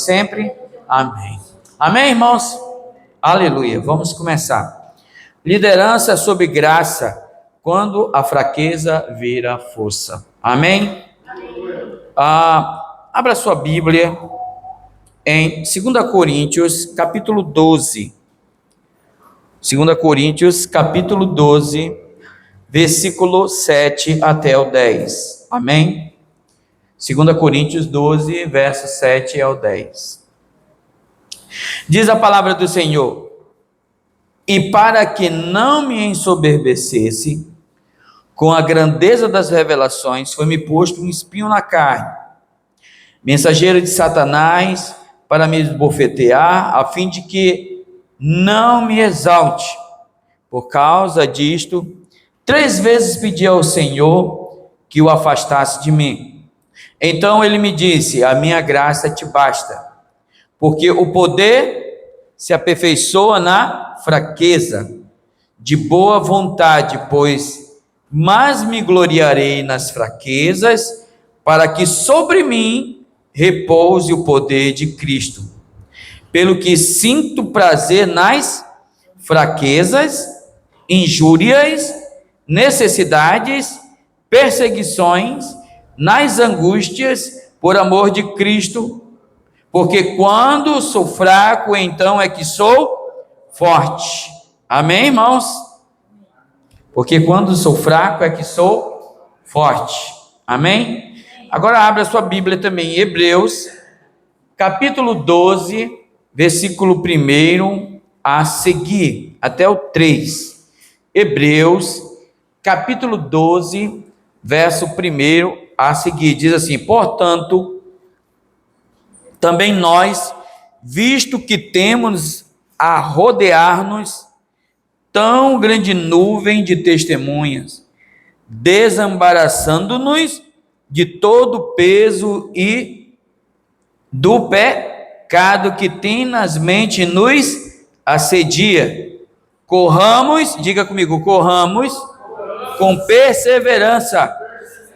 sempre. Amém. Amém, irmãos? Aleluia. Vamos começar. Liderança sob graça, quando a fraqueza vira força. Amém? Abra sua Bíblia em 2 Coríntios, capítulo 12. 2 Coríntios, capítulo 12, versículo 7 até o 10. Amém? 2 Coríntios 12, verso 7 ao 10. Diz a palavra do Senhor: e para que não me ensoberbecesse com a grandeza das revelações, foi-me posto um espinho na carne, mensageiro de Satanás, para me esbofetear, a fim de que não me exalte. Por causa disto, 3 vezes pedi ao Senhor que o afastasse de mim. Então ele me disse: a minha graça te basta, porque o poder se aperfeiçoa na fraqueza. De boa vontade, pois, mas me gloriarei nas fraquezas, para que sobre mim repouse o poder de Cristo. Pelo que sinto prazer nas fraquezas, injúrias, necessidades, perseguições, nas angústias, por amor de Cristo, porque quando sou fraco, então é que sou forte. Amém, irmãos? Porque quando sou fraco é que sou forte. Amém? Agora abra sua Bíblia também em Hebreus, capítulo 12, versículo 1 a seguir, até o 3. Hebreus, capítulo 12, verso 1 a seguir, diz assim: portanto, também nós, visto que temos a rodear-nos tão grande nuvem de testemunhas, desembaraçando-nos de todo o peso e do pecado que tem nas mentes nos assedia, corramos, diga comigo, corramos com perseverança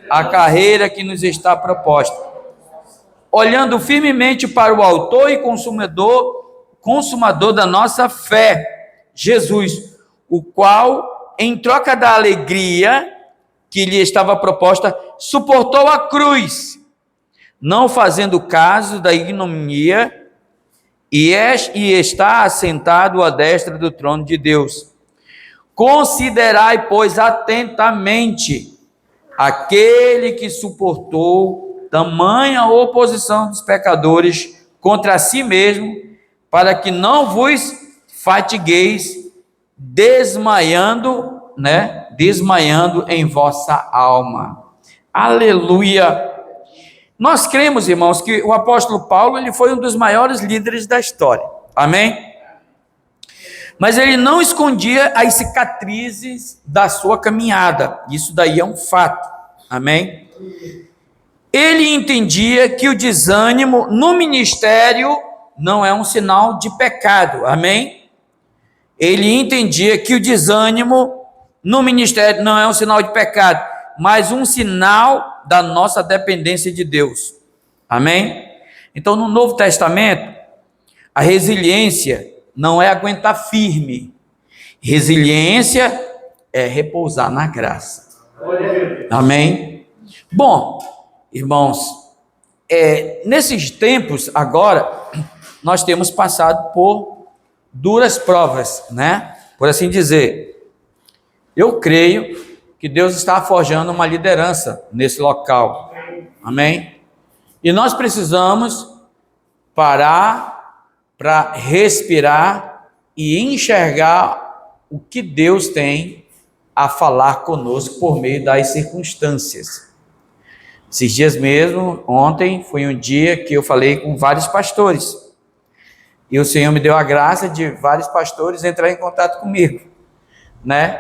a carreira que nos está proposta, olhando firmemente para o autor e consumador da nossa fé, Jesus, o qual, em troca da alegria que lhe estava proposta, suportou a cruz, não fazendo caso da ignominia, e está assentado à destra do trono de Deus. Considerai, pois, atentamente aquele que suportou tamanha oposição dos pecadores contra si mesmo, para que não vos fatigueis desmaiando em vossa alma. Aleluia! Nós cremos, irmãos, que o apóstolo Paulo ele foi um dos maiores líderes da história. Amém? Mas ele não escondia as cicatrizes da sua caminhada. Isso daí é um fato. Amém? Ele entendia que o desânimo no ministério não é um sinal de pecado. Amém? Ele entendia que o desânimo no ministério não é um sinal de pecado, mas um sinal da nossa dependência de Deus. Amém? Então, no Novo Testamento, a resiliência não é aguentar firme. Resiliência é repousar na graça. Amém? Bom, irmãos, nesses tempos agora, nós temos passado por duras provas, por assim dizer. Eu creio que Deus está forjando uma liderança nesse local. Amém? E nós precisamos parar para respirar e enxergar o que Deus tem a falar conosco por meio das circunstâncias. Esses dias mesmo, ontem, foi um dia que eu falei com vários pastores. E o Senhor me deu a graça de vários pastores entrar em contato comigo,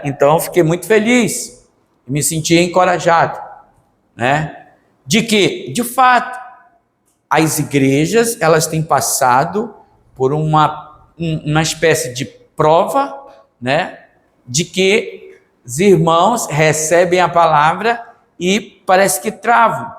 Então, eu fiquei muito feliz, me senti encorajado, De que, de fato, as igrejas, elas têm passado por uma espécie de prova, De que os irmãos recebem a palavra e parece que travam,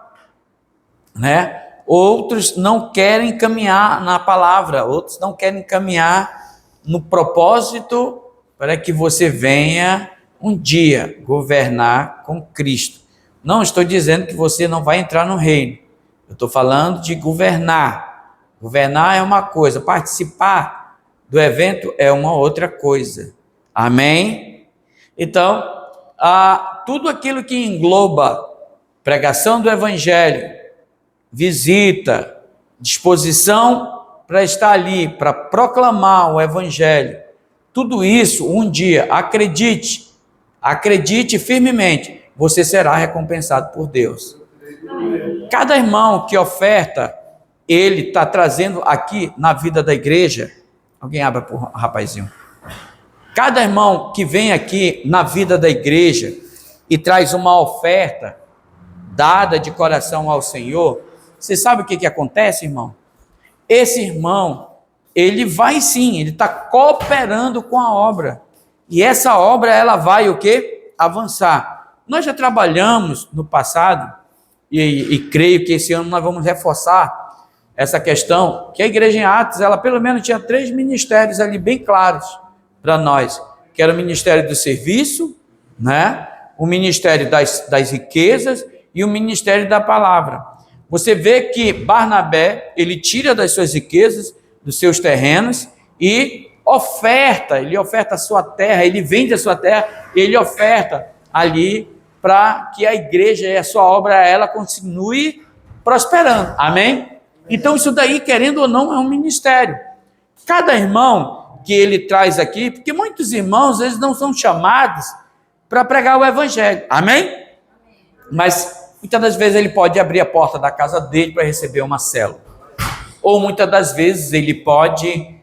Outros não querem caminhar na palavra, outros não querem caminhar no propósito para que você venha um dia governar com Cristo. Não estou dizendo que você não vai entrar no reino. Eu estou falando de governar. Governar é uma coisa, participar do evento é uma outra coisa. Amém? Então, tudo aquilo que engloba pregação do evangelho, visita, disposição para estar ali, para proclamar o evangelho, tudo isso, um dia, acredite firmemente, você será recompensado por Deus. Cada irmão que oferta, ele está trazendo aqui na vida da igreja, alguém abra para o rapazinho. Cada irmão que vem aqui na vida da igreja e traz uma oferta dada de coração ao Senhor, você sabe o que acontece, irmão? Esse irmão, ele vai sim, ele está cooperando com a obra. E essa obra, ela vai o quê? Avançar. Nós já trabalhamos no passado, e creio que esse ano nós vamos reforçar essa questão, que a igreja em Atos, ela pelo menos tinha 3 ministérios ali bem claros para nós, que era o ministério do serviço, né? O ministério das riquezas e o ministério da palavra. Você vê que Barnabé, ele tira das suas riquezas, dos seus terrenos, e ele oferta a sua terra, ele vende a sua terra, ele oferta ali para que a igreja e a sua obra, ela continue prosperando, amém? Então isso daí, querendo ou não, é um ministério. Cada irmão que ele traz aqui, porque muitos irmãos, eles não são chamados para pregar o evangelho, amém? Mas muitas das vezes ele pode abrir a porta da casa dele para receber uma célula. Ou muitas das vezes ele pode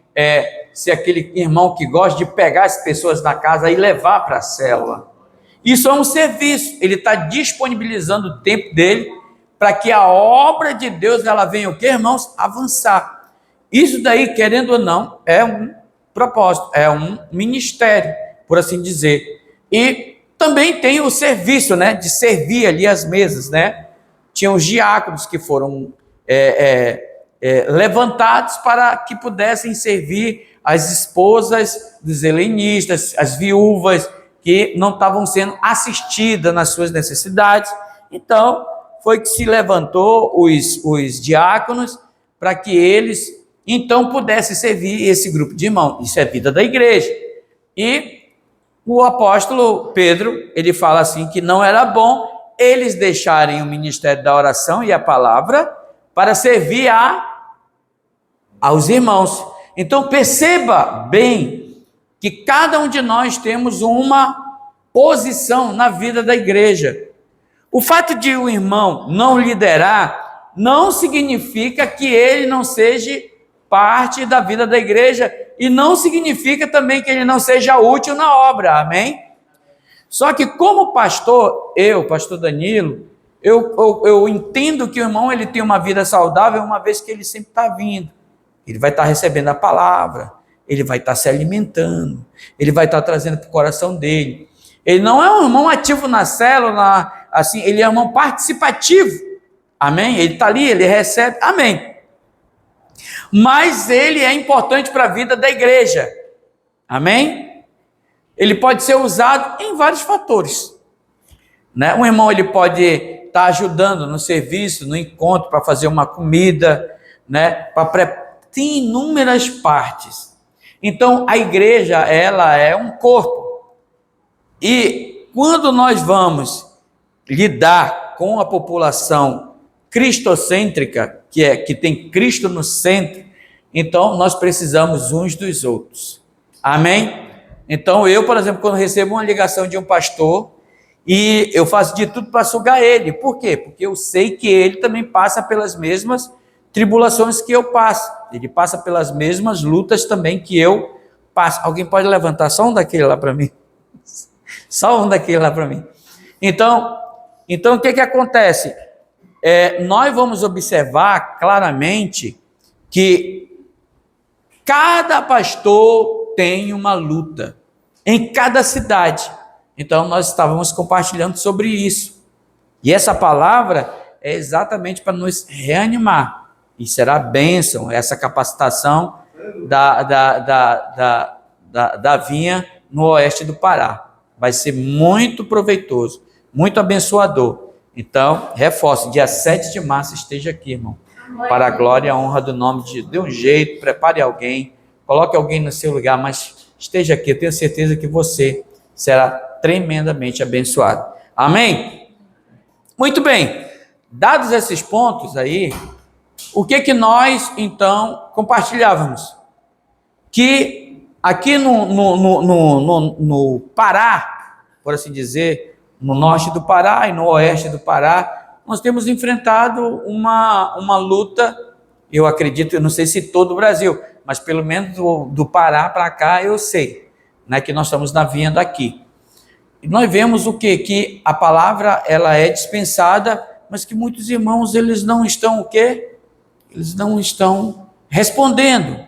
ser aquele irmão que gosta de pegar as pessoas na casa e levar para a célula. Isso é um serviço, ele está disponibilizando o tempo dele para que a obra de Deus, ela venha o quê, irmãos? Avançar. Isso daí, querendo ou não, é um propósito, é um ministério, por assim dizer. E também tem o serviço, né, de servir ali as mesas, né? Tinham os diáconos que foram levantados para que pudessem servir as esposas dos helenistas, as viúvas que não estavam sendo assistidas nas suas necessidades. Então, foi que se levantou os diáconos para que eles, então, pudessem servir esse grupo de irmãos. Isso é vida da igreja. E o apóstolo Pedro, ele fala assim, que não era bom eles deixarem o ministério da oração e a palavra para servir aos irmãos. Então, perceba bem que cada um de nós temos uma posição na vida da igreja. O fato de o irmão não liderar não significa que ele não seja parte da vida da igreja e não significa também que ele não seja útil na obra, amém? Só que como pastor, pastor Danilo, eu entendo que o irmão ele tem uma vida saudável uma vez que ele sempre está vindo. Ele vai estar recebendo a palavra, ele vai estar se alimentando, ele vai estar trazendo para o coração dele. Ele não é um irmão ativo na célula, assim, ele é um irmão participativo, amém? Ele está ali, ele recebe, amém. Mas ele é importante para a vida da igreja, amém? Ele pode ser usado em vários fatores, né? Um irmão ele pode estar ajudando no serviço, no encontro, para fazer uma comida, né? Tem inúmeras partes. Então, a igreja, ela é um corpo. E quando nós vamos lidar com a população cristocêntrica, que tem Cristo no centro, então nós precisamos uns dos outros. Amém? Então, eu, por exemplo, quando recebo uma ligação de um pastor, e eu faço de tudo para sugar ele. Por quê? Porque eu sei que ele também passa pelas mesmas tribulações que eu passo. Ele passa pelas mesmas lutas também que eu passo. Alguém pode levantar só um daquele lá para mim? Só um daquele lá para mim. Então o que acontece? Nós vamos observar claramente que cada pastor tem uma luta em cada cidade. Então nós estávamos compartilhando sobre isso. E essa palavra, é exatamente para nos reanimar. E será bênção essa capacitação da vinha no oeste do Pará. Vai ser muito proveitoso, muito abençoador. Então, reforço, dia 7 de março esteja aqui, irmão. Para a glória e a honra do nome de Deus. Dê um jeito, prepare alguém, coloque alguém no seu lugar, mas esteja aqui. Eu tenho certeza que você será tremendamente abençoado. Amém? Muito bem. Dados esses pontos aí, o que nós, então, compartilhávamos? Que aqui no Pará, por assim dizer, no norte do Pará e no oeste do Pará, nós temos enfrentado uma luta, eu acredito, eu não sei se todo o Brasil, mas pelo menos do Pará para cá eu sei, né, que nós estamos na vinha daqui. E nós vemos o quê? Que a palavra ela é dispensada, mas que muitos irmãos eles não estão o quê? Eles não estão respondendo.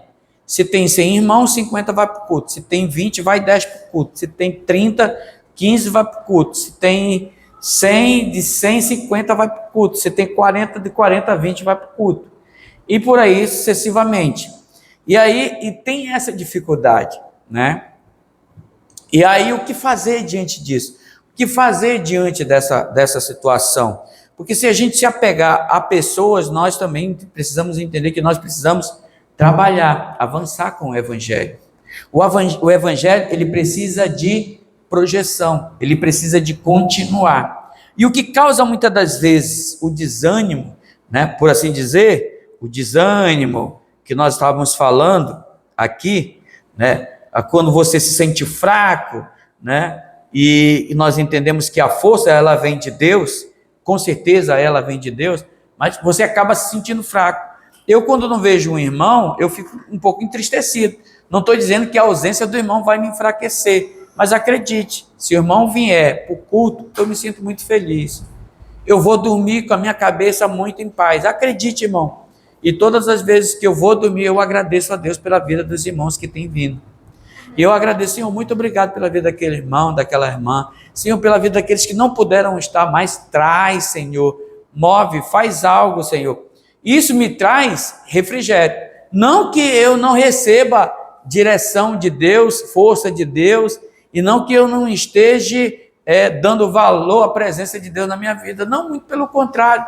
Se tem 100 irmãos, 50 vai para o culto. Se tem 20, vai 10 para o culto. Se tem 30, 15 vai para o culto. Se tem 100, de 100, 50 vai para o culto. Se tem 40, de 40, 20 vai para o culto. E por aí sucessivamente. E aí tem essa dificuldade, né? E aí o que fazer diante disso? O que fazer diante dessa situação? Porque se a gente se apegar a pessoas, nós também precisamos entender que nós precisamos trabalhar, avançar com o Evangelho. O Evangelho, ele precisa de projeção, ele precisa de continuar. E o que causa muitas das vezes o desânimo, né, por assim dizer, o desânimo que nós estávamos falando aqui, né, quando você se sente fraco, né, e nós entendemos que a força ela vem de Deus, com certeza ela vem de Deus, mas você acaba se sentindo fraco. Eu, quando não vejo um irmão, eu fico um pouco entristecido. Não estou dizendo que a ausência do irmão vai me enfraquecer, mas acredite, se o irmão vier para o culto, eu me sinto muito feliz. Eu vou dormir com a minha cabeça muito em paz. Acredite, irmão. E todas as vezes que eu vou dormir, eu agradeço a Deus pela vida dos irmãos que têm vindo. E eu agradeço, Senhor, muito obrigado pela vida daquele irmão, daquela irmã. Senhor, pela vida daqueles que não puderam estar, mas traz, Senhor. Move, faz algo, Senhor. Isso me traz refrigério. Não que eu não receba direção de Deus, força de Deus, e não que eu não esteja dando valor à presença de Deus na minha vida. Não, muito pelo contrário.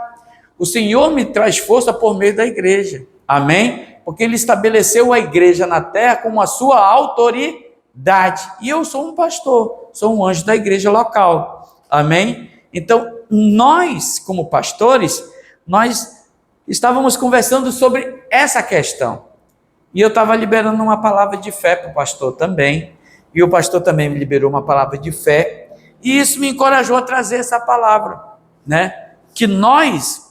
O Senhor me traz força por meio da igreja. Amém? Porque Ele estabeleceu a igreja na terra como a sua autoridade. E eu sou um pastor, sou um anjo da igreja local. Amém? Então, nós, como pastores, nós estávamos conversando sobre essa questão. E eu estava liberando uma palavra de fé para o pastor também. E o pastor também me liberou uma palavra de fé. E isso me encorajou a trazer essa palavra, né? Que nós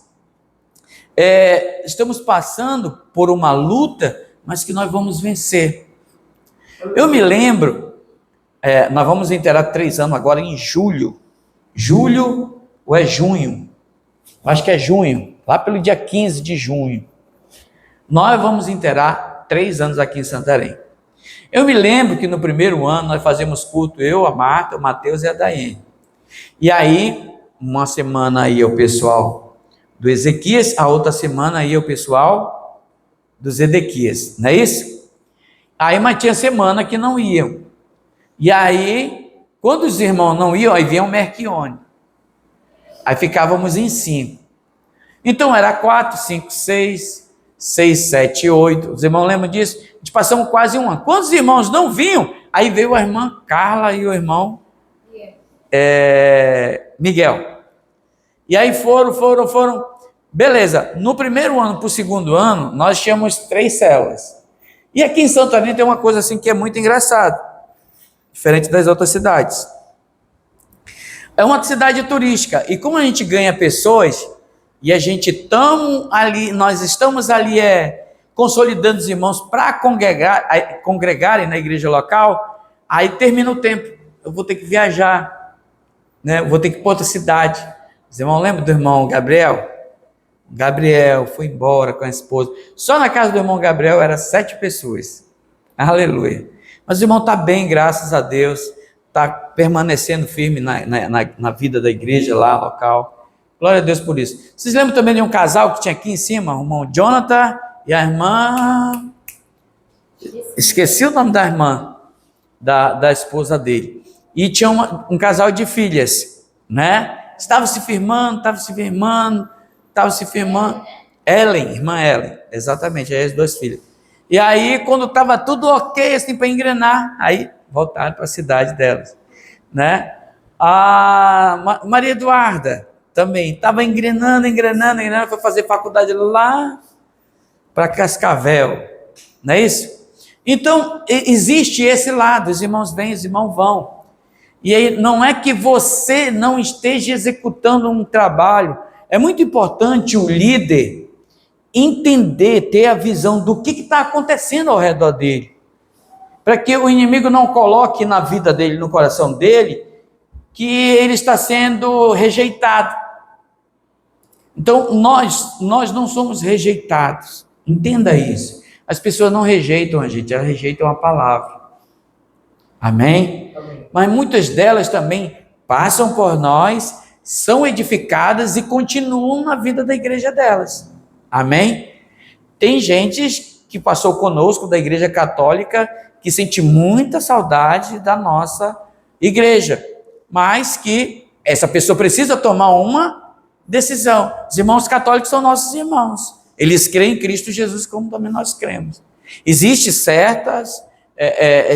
estamos passando por uma luta, mas que nós vamos vencer. Eu me lembro, nós vamos inteirar 3 anos agora em julho. Julho ou é junho? Acho que é junho, lá pelo dia 15 de junho. Nós vamos inteirar 3 anos aqui em Santarém. Eu me lembro que no primeiro ano nós fazíamos culto, eu, a Marta, o Mateus e a Daiane. E aí, uma semana ia o pessoal do Ezequias, a outra semana ia o pessoal do Zedequias, não é isso? Aí, mas tinha semana que não iam. E aí, quando os irmãos não iam, aí vinha o Merquione. Aí ficávamos em 5. Então, era 4, 5, 6, 6, 7, 8. Os irmãos lembram disso? A gente passamos quase um ano. Quando os irmãos não vinham, aí veio a irmã Carla e o irmão Miguel. E aí foram. Beleza, no primeiro ano para o segundo ano, nós tínhamos 3 células. E aqui em Santarém tem uma coisa assim que é muito engraçada, diferente das outras cidades. É uma cidade turística, e como a gente ganha pessoas, e a gente nós estamos ali consolidando os irmãos para congregarem na igreja local, aí termina o tempo, eu vou ter que viajar, né? Eu vou ter que ir para outra cidade. Os irmãos lembram do irmão Gabriel? Gabriel foi embora com a esposa. Só na casa do irmão Gabriel eram 7 pessoas. Aleluia. Mas o irmão está bem, graças a Deus. Está permanecendo firme na vida da igreja lá, local. Glória a Deus por isso. Vocês lembram também de um casal que tinha aqui em cima? O irmão Jonathan e a irmã... Esqueci o nome da irmã, da esposa dele. E tinha um casal de filhas, né? Estava se firmando. Ellen, irmã Ellen, exatamente, aí as duas filhas. E aí, quando estava tudo ok, assim, para engrenar, aí voltaram para a cidade delas, né? A Maria Eduarda também estava engrenando, foi fazer faculdade lá para Cascavel, não é isso? Então, existe esse lado, os irmãos vêm, os irmãos vão. E aí, não é que você não esteja executando um trabalho, é muito importante o líder entender, ter a visão do que está acontecendo ao redor dele, para que o inimigo não coloque na vida dele, no coração dele, que ele está sendo rejeitado. Então, nós não somos rejeitados, entenda isso. As pessoas não rejeitam a gente, elas rejeitam a palavra. Amém? Amém. Mas muitas delas também passam por nós, são edificadas e continuam na vida da igreja delas. Amém? Tem gente que passou conosco da igreja católica que sente muita saudade da nossa igreja, mas que essa pessoa precisa tomar uma decisão. Os irmãos católicos são nossos irmãos. Eles creem em Cristo Jesus como também nós cremos. Existem certas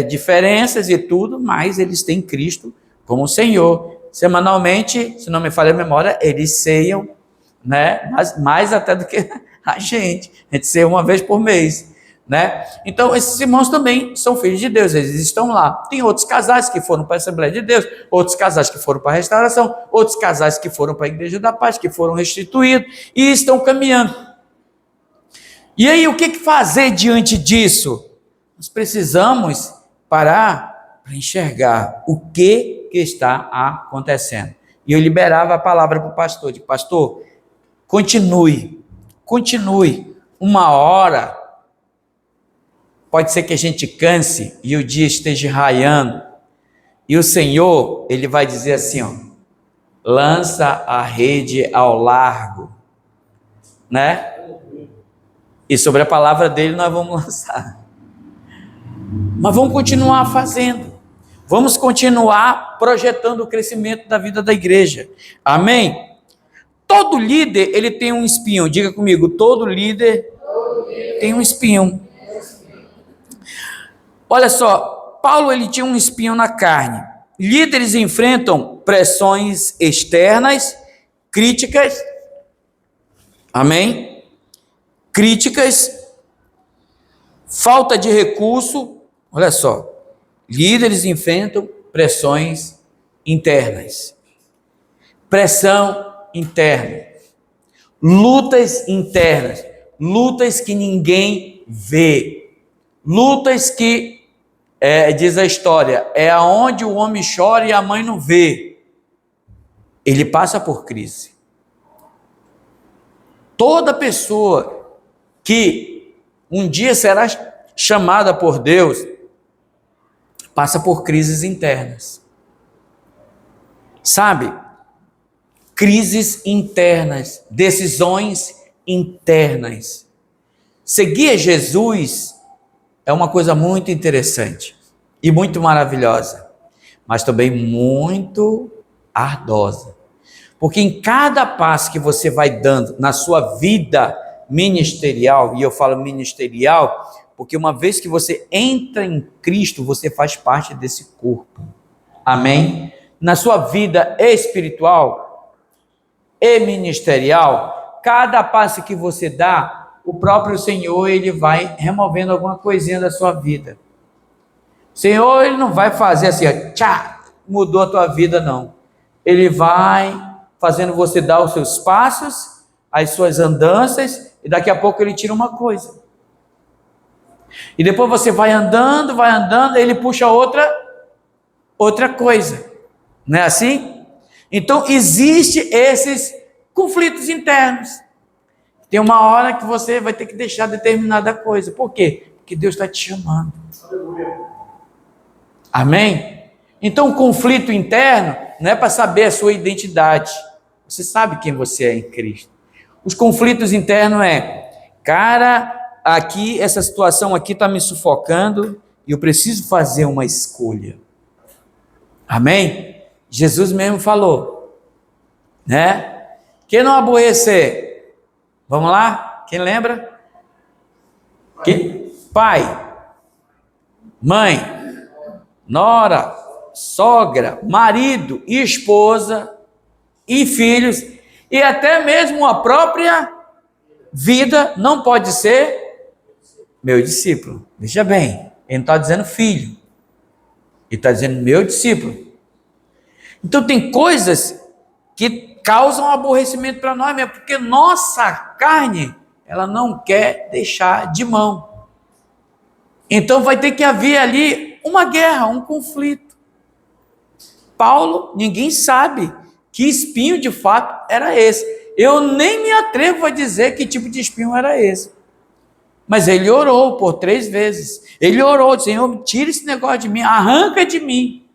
diferenças e tudo, mas eles têm Cristo como Senhor. Semanalmente, se não me falha a memória, eles ceiam, né? Mas mais até do que a gente ceia uma vez por mês, né? Então, esses irmãos também são filhos de Deus, eles estão lá. Tem outros casais que foram para a Assembleia de Deus, outros casais que foram para a restauração, outros casais que foram para a Igreja da Paz, que foram restituídos e estão caminhando. E aí, o que fazer diante disso? Nós precisamos parar para enxergar o que está acontecendo. E eu liberava a palavra para o pastor, de pastor, continue. Uma hora, pode ser que a gente canse e o dia esteja raiando, e o Senhor, Ele vai dizer assim, ó, lança a rede ao largo, né? E sobre a palavra dele nós vamos lançar. Mas vamos continuar fazendo. Vamos continuar projetando o crescimento da vida da igreja. Amém? Todo líder, ele tem um espinho. Diga comigo, todo líder tem um espinho. Olha só, Paulo, ele tinha um espinho na carne. Líderes enfrentam pressões externas, críticas. Amém? Críticas, falta de recurso. Olha só, líderes enfrentam pressões internas, pressão interna, lutas internas, lutas que ninguém vê, lutas que, diz a história, é aonde o homem chora e a mãe não vê. Ele passa por crise. Toda pessoa que um dia será chamada por Deus passa por crises internas. Sabe? Crises internas, decisões internas. Seguir Jesus é uma coisa muito interessante e muito maravilhosa, mas também muito ardosa. Porque em cada passo que você vai dando na sua vida ministerial, e eu falo ministerial porque uma vez que você entra em Cristo, você faz parte desse corpo. Amém? Na sua vida espiritual e ministerial, cada passo que você dá, o próprio Senhor, ele vai removendo alguma coisinha da sua vida. O Senhor, ele não vai fazer assim, ó, tchá, mudou a tua vida, não. Ele vai fazendo você dar os seus passos, as suas andanças, e daqui a pouco ele tira uma coisa. E depois você vai andando, ele puxa outra coisa. Não é assim? Então, existem esses conflitos internos. Tem uma hora que você vai ter que deixar determinada coisa. Por quê? Porque Deus está te chamando. Amém? Então, o conflito interno não é para saber a sua identidade. Você sabe quem você é em Cristo. Os conflitos internos cara, aqui, essa situação aqui está me sufocando e eu preciso fazer uma escolha. Amém? Jesus mesmo falou, né? Quem não aborrecer? Vamos lá? Quem lembra? Pai, mãe, nora, sogra, marido e esposa e filhos e até mesmo a própria vida não pode ser meu discípulo. Veja bem, ele não está dizendo filho, ele está dizendo meu discípulo. Então tem coisas que causam aborrecimento para nós mesmo, porque nossa carne, ela não quer deixar de mão. Então vai ter que haver ali uma guerra, um conflito. Paulo, ninguém sabe que espinho de fato era esse. Eu nem me atrevo a dizer que tipo de espinho era esse. Mas ele orou por 3 vezes. Ele orou, Senhor, tira esse negócio de mim, arranca de mim.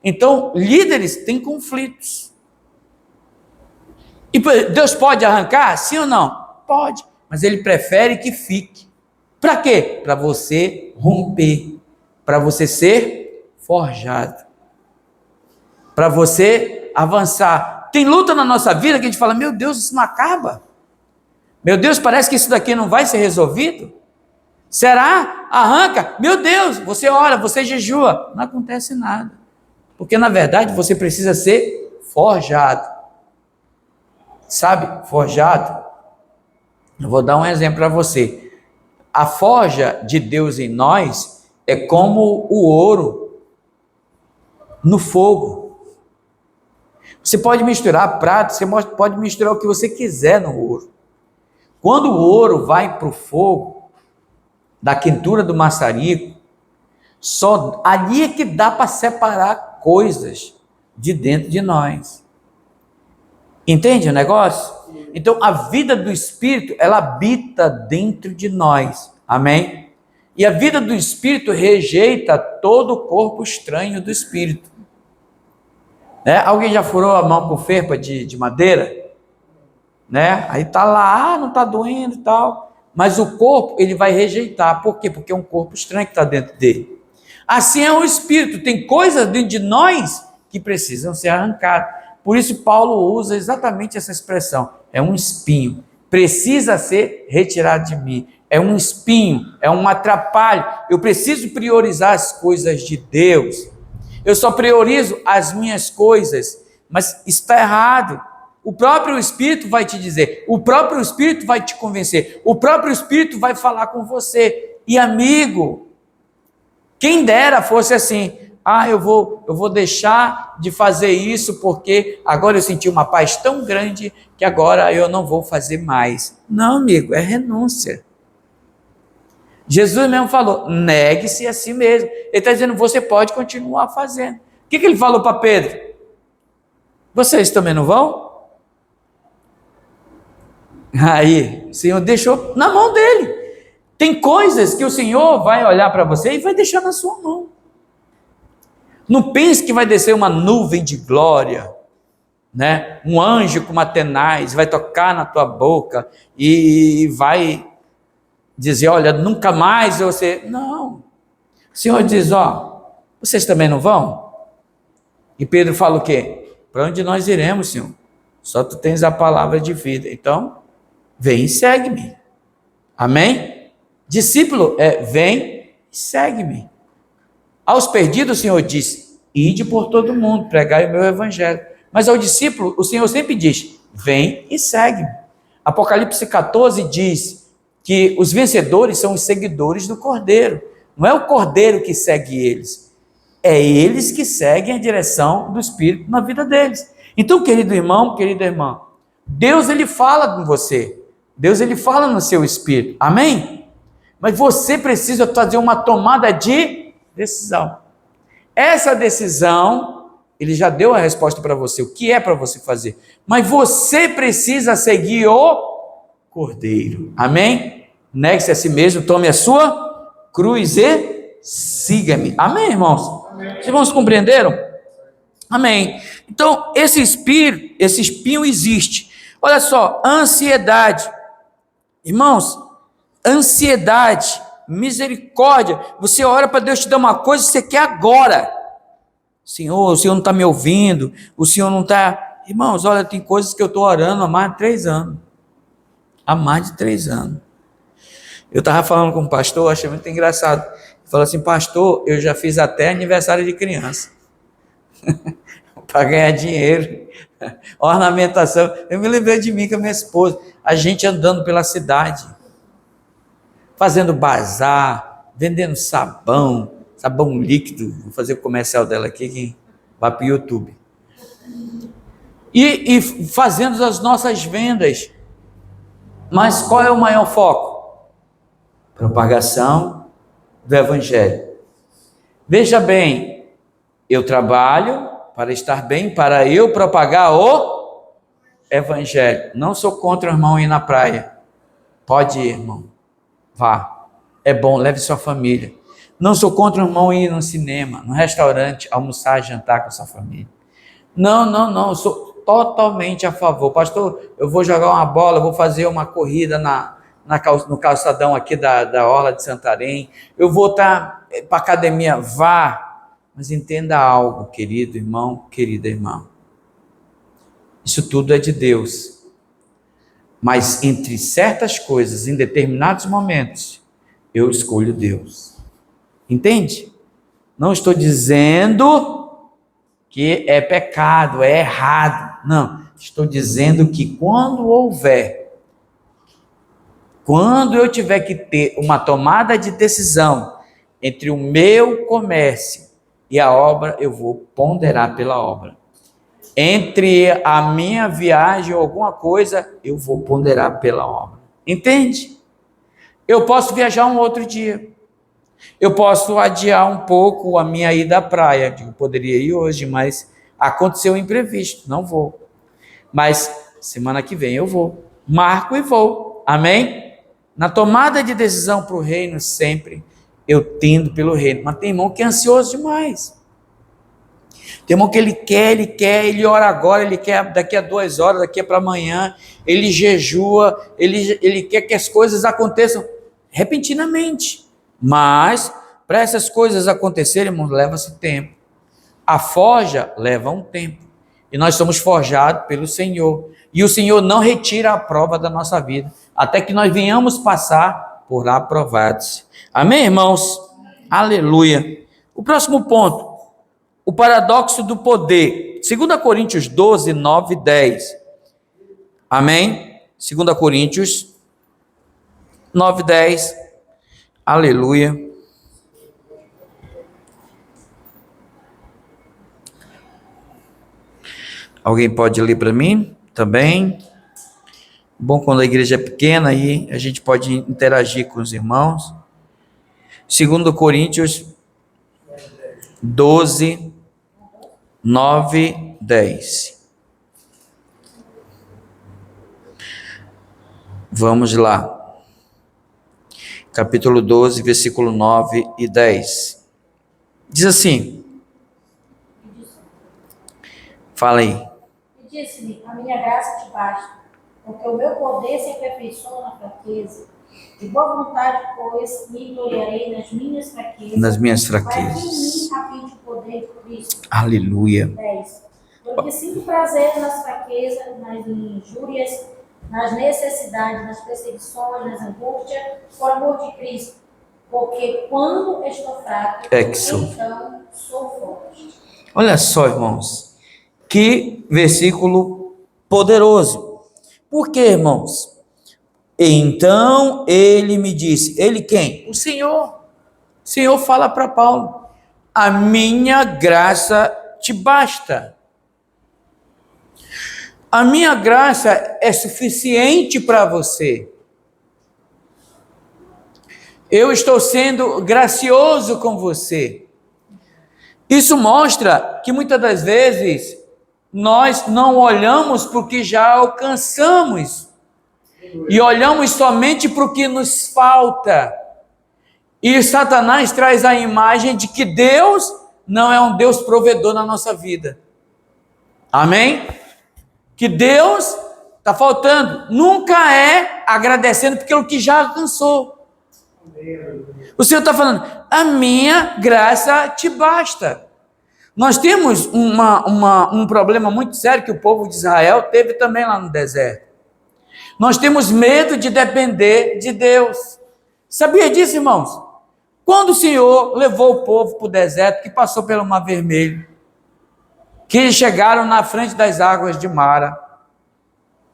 Então, líderes têm conflitos. E Deus pode arrancar? Sim ou não? Pode. Mas ele prefere que fique. Para quê? Para você romper. Para você ser forjado. Para você avançar. Tem luta na nossa vida que a gente fala, meu Deus, isso não acaba. Meu Deus, parece que isso daqui não vai ser resolvido. Será? Arranca. Meu Deus, você ora, você jejua. Não acontece nada. Porque, na verdade, você precisa ser forjado. Sabe? Forjado. Eu vou dar um exemplo para você. A forja de Deus em nós é como o ouro no fogo. Você pode misturar prata, você pode misturar o que você quiser no ouro. Quando o ouro vai para o fogo, da quentura do maçarico, só ali é que dá para separar coisas de dentro de nós. Entende o negócio? Então, a vida do Espírito, ela habita dentro de nós. Amém? E a vida do Espírito rejeita todo o corpo estranho do Espírito. Né? Alguém já furou a mão com ferpa de madeira? Né? Aí tá lá, não tá doendo e tal. Mas o corpo, ele vai rejeitar. Por quê? Porque é um corpo estranho que está dentro dele. Assim é o Espírito. Tem coisas dentro de nós que precisam ser arrancadas. Por isso Paulo usa exatamente essa expressão. É um espinho. Precisa ser retirado de mim. É um espinho, é um atrapalho. Eu preciso priorizar as coisas de Deus. Eu só priorizo as minhas coisas. Mas está errado. O próprio Espírito vai te dizer. O próprio Espírito vai te convencer. O próprio Espírito vai falar com você. E amigo, quem dera fosse assim. Eu vou deixar de fazer isso porque agora eu senti uma paz tão grande que agora eu não vou fazer mais. Não, amigo, é renúncia. Jesus mesmo falou, negue-se a si mesmo. Ele está dizendo, você pode continuar fazendo. O que ele falou para Pedro? Vocês também não vão? Aí, o Senhor deixou na mão dele. Tem coisas que o Senhor vai olhar para você e vai deixar na sua mão. Não pense que vai descer uma nuvem de glória, né? Um anjo com uma tenaz vai tocar na tua boca e vai dizer, olha, nunca mais você... Não. O Senhor diz, vocês também não vão? E Pedro fala o quê? Para onde nós iremos, Senhor? Só tu tens a palavra de vida. Então, vem e segue-me. Amém? Discípulo vem e segue-me. Aos perdidos, o Senhor diz, ide por todo mundo, pregai o meu evangelho. Mas ao discípulo, o Senhor sempre diz, vem e segue-me. Apocalipse 14 diz que os vencedores são os seguidores do Cordeiro. Não é o Cordeiro que segue eles, é eles que seguem a direção do Espírito na vida deles. Então, querido irmão, querida irmã, Deus, ele fala com você. Deus, ele fala no seu espírito. Amém? Mas você precisa fazer uma tomada de decisão. Essa decisão, ele já deu a resposta para você, o que é para você fazer. Mas você precisa seguir o Cordeiro. Amém? Negue-se a si mesmo, tome a sua cruz e siga-me. Amém, irmãos? Amém. Os irmãos compreenderam? Amém. Então, esse espinho existe. Olha só, ansiedade. Irmãos, ansiedade, misericórdia. Você ora para Deus te dar uma coisa que você quer agora. Senhor, o Senhor não está me ouvindo, o Senhor não está... Irmãos, olha, tem coisas que eu estou orando há mais de 3 anos. Há mais de 3 anos. Eu estava falando com um pastor, achei muito engraçado. Ele falou assim, pastor, eu já fiz até aniversário de criança. Para ganhar dinheiro. Ornamentação. Eu me lembrei de mim com a minha esposa. A gente andando pela cidade. Fazendo bazar. Vendendo sabão líquido. Vou fazer o comercial dela aqui, que vai para o YouTube. E fazendo as nossas vendas. Mas qual é o maior foco? Propagação do Evangelho. Veja bem, eu trabalho para estar bem, para eu propagar o Evangelho. Não sou contra o irmão ir na praia. Pode ir, irmão. Vá. É bom, leve sua família. Não sou contra o irmão ir no cinema, no restaurante, almoçar, jantar com sua família. Não, eu sou totalmente a favor. Pastor, eu vou jogar uma bola, vou fazer uma corrida no calçadão aqui da Orla de Santarém, eu vou estar para a academia, vá, mas entenda algo, querido irmão, querida irmã, isso tudo é de Deus, mas entre certas coisas, em determinados momentos, eu escolho Deus, entende? Não estou dizendo que é pecado, é errado, não, estou dizendo que quando eu tiver que ter uma tomada de decisão entre o meu comércio e a obra, eu vou ponderar pela obra. Entre a minha viagem ou alguma coisa, eu vou ponderar pela obra. Entende? Eu posso viajar um outro dia. Eu posso adiar um pouco a minha ida à praia. Eu poderia ir hoje, mas aconteceu um imprevisto. Não vou. Mas semana que vem eu vou. Marco e vou. Amém? Na tomada de decisão para o reino, sempre eu tendo pelo reino. Mas tem irmão que é ansioso demais. Tem irmão que ele quer, ele ora agora, ele quer daqui a 2 horas, daqui a para amanhã, ele jejua, ele quer que as coisas aconteçam repentinamente. Mas, para essas coisas acontecerem, irmão, leva-se tempo. A forja leva um tempo. E nós somos forjados pelo Senhor. E o Senhor não retira a prova da nossa vida, até que nós venhamos passar por aprovados. Amém, irmãos? Aleluia. O próximo ponto, o paradoxo do poder. 2 Coríntios 12, 9 e 10. Amém? 2 Coríntios 9 e 10. Aleluia. Alguém pode ler para mim também? Bom, quando a igreja é pequena, aí a gente pode interagir com os irmãos. 2 Coríntios 12, 9, 10. Vamos lá. Capítulo 12, versículo 9 e 10. Diz assim. Fala aí. E disse-me, a minha graça te basta, porque o meu poder se aperfeiçoa na fraqueza. De boa vontade, pois, me gloriarei nas minhas fraquezas. Nas minhas Para que fraquezas. em mim habite o poder de Cristo. Aleluia. 10. Porque sinto prazer nas fraquezas, nas injúrias, nas necessidades, nas perseguições, nas angústias, por amor de Cristo. Porque quando estou fraco, então sou forte. Olha só, irmãos. Que versículo poderoso. Por quê, irmãos? Então ele me disse, ele quem? O Senhor. O Senhor fala para Paulo, a minha graça te basta. A minha graça é suficiente para você. Eu estou sendo gracioso com você. Isso mostra que muitas das vezes nós não olhamos para o que já alcançamos e olhamos somente para o que nos falta. E Satanás traz a imagem de que Deus não é um Deus provedor na nossa vida. Amém? Que Deus está faltando. Nunca é agradecendo pelo que já alcançou. O Senhor está falando, a minha graça te basta. Nós temos um problema muito sério que o povo de Israel teve também lá no deserto. Nós temos medo de depender de Deus. Sabia disso, irmãos? Quando o Senhor levou o povo para o deserto, que passou pelo Mar Vermelho, que eles chegaram na frente das águas de Mara,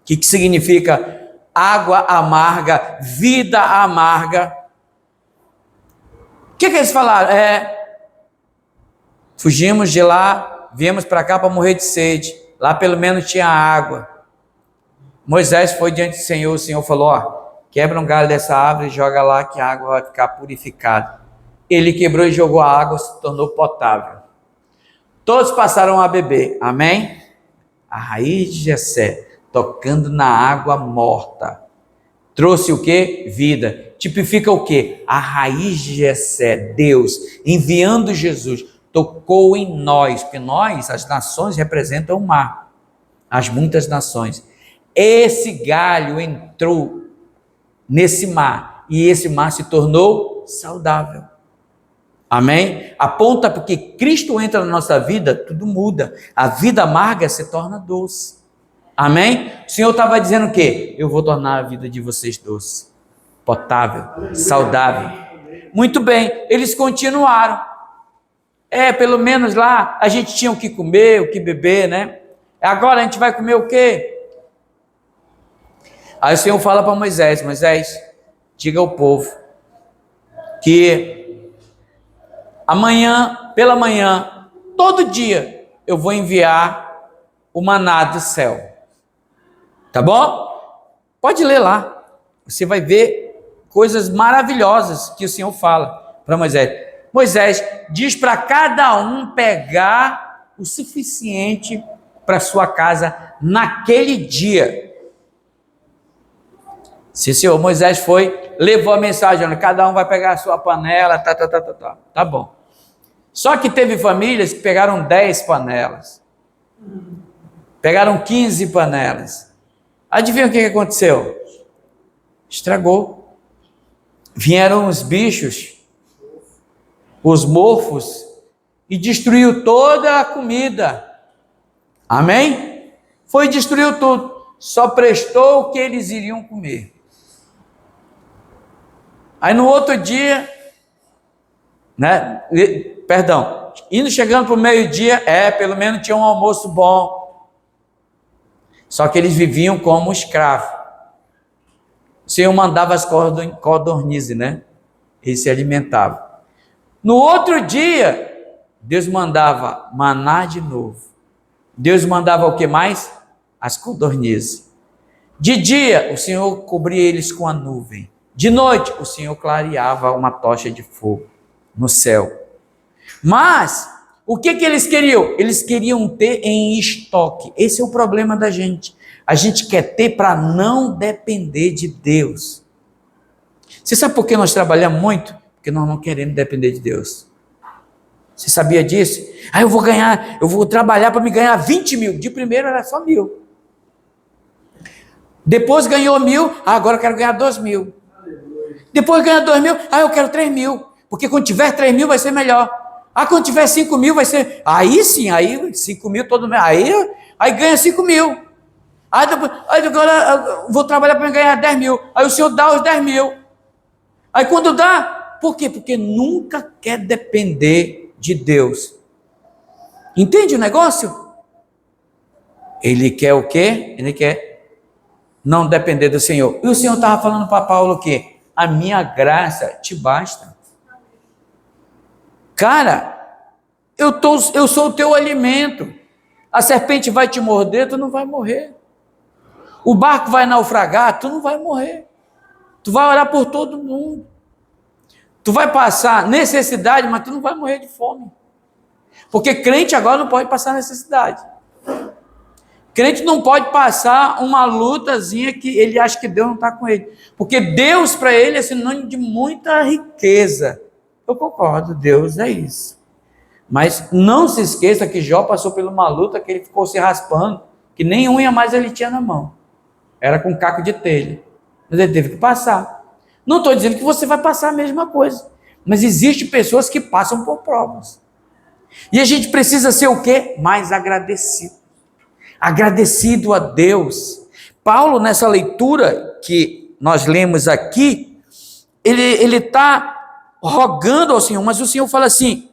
que significa água amarga, vida amarga. O que eles falaram? Fugimos de lá, viemos para cá para morrer de sede. Lá pelo menos tinha água. Moisés foi diante do Senhor, o Senhor falou, quebra um galho dessa árvore e joga lá que a água vai ficar purificada. Ele quebrou e jogou a água, se tornou potável. Todos passaram a beber, amém? A raiz de Jessé, tocando na água morta, trouxe o quê? Vida. Tipifica o quê? A raiz de Jessé, Deus, enviando Jesus, tocou em nós, porque nós, as nações, representam o mar, as muitas nações. Esse galho entrou nesse mar, e esse mar se tornou saudável. Amém? Aponta porque Cristo entra na nossa vida, tudo muda. A vida amarga se torna doce. Amém? O Senhor estava dizendo o quê? Eu vou tornar a vida de vocês doce, potável, saudável. Muito bem, eles continuaram. Pelo menos lá a gente tinha o que comer, o que beber, né? Agora a gente vai comer o quê? Aí o Senhor fala para Moisés, diga ao povo que amanhã, pela manhã, todo dia, eu vou enviar o maná do céu. Tá bom? Pode ler lá. Você vai ver coisas maravilhosas que o Senhor fala para Moisés. Moisés diz para cada um pegar o suficiente para sua casa naquele dia. Sim, senhor. Moisés foi, levou a mensagem, olha, cada um vai pegar a sua panela, tá bom. Só que teve famílias que pegaram 10 panelas, pegaram 15 panelas. Adivinha o que aconteceu? Estragou. Vieram os bichos, os morfos, e destruiu toda a comida. Amém? Destruiu tudo. Só prestou o que eles iriam comer. Aí no outro dia, chegando para o meio-dia, pelo menos tinha um almoço bom. Só que eles viviam como escravos. O Senhor mandava as codornizes, né? Eles se alimentavam. No outro dia, Deus mandava maná de novo. Deus mandava o que mais? As codornizes. De dia, o Senhor cobria eles com a nuvem. De noite, o Senhor clareava uma tocha de fogo no céu. Mas, o que eles queriam? Eles queriam ter em estoque. Esse é o problema da gente. A gente quer ter para não depender de Deus. Você sabe por que nós trabalhamos muito? Porque nós não queremos depender de Deus. Você sabia disso? Eu vou trabalhar para me ganhar 20 mil. De primeiro era só 1.000. Depois ganhou 1.000, agora eu quero ganhar 2.000. Depois ganha 2.000, eu quero 3.000. Porque quando tiver 3.000 vai ser melhor. Quando tiver 5.000 vai ser... Aí sim, aí 5.000 todo mês. Aí ganha 5.000. Agora eu vou trabalhar para ganhar 10.000. Aí o Senhor dá os 10.000. Aí quando dá... Por quê? Porque nunca quer depender de Deus. Entende o negócio? Ele quer o quê? Ele quer não depender do Senhor. E o Senhor estava falando para Paulo o quê? A minha graça te basta. Cara, eu sou o teu alimento. A serpente vai te morder, tu não vai morrer. O barco vai naufragar, tu não vai morrer. Tu vai orar por todo mundo. Tu vai passar necessidade, mas tu não vai morrer de fome. Porque crente agora não pode passar necessidade. Crente não pode passar uma lutazinha que ele acha que Deus não está com ele. Porque Deus para ele é sinônimo de muita riqueza. Eu concordo, Deus é isso. Mas não se esqueça que Jó passou por uma luta que ele ficou se raspando, que nem unha mais ele tinha na mão. Era com caco de telha. Mas ele teve que passar. Não estou dizendo que você vai passar a mesma coisa. Mas existem pessoas que passam por provas. E a gente precisa ser o quê? Mais agradecido. Agradecido a Deus. Paulo, nessa leitura que nós lemos aqui, ele está rogando ao Senhor, mas o Senhor fala assim: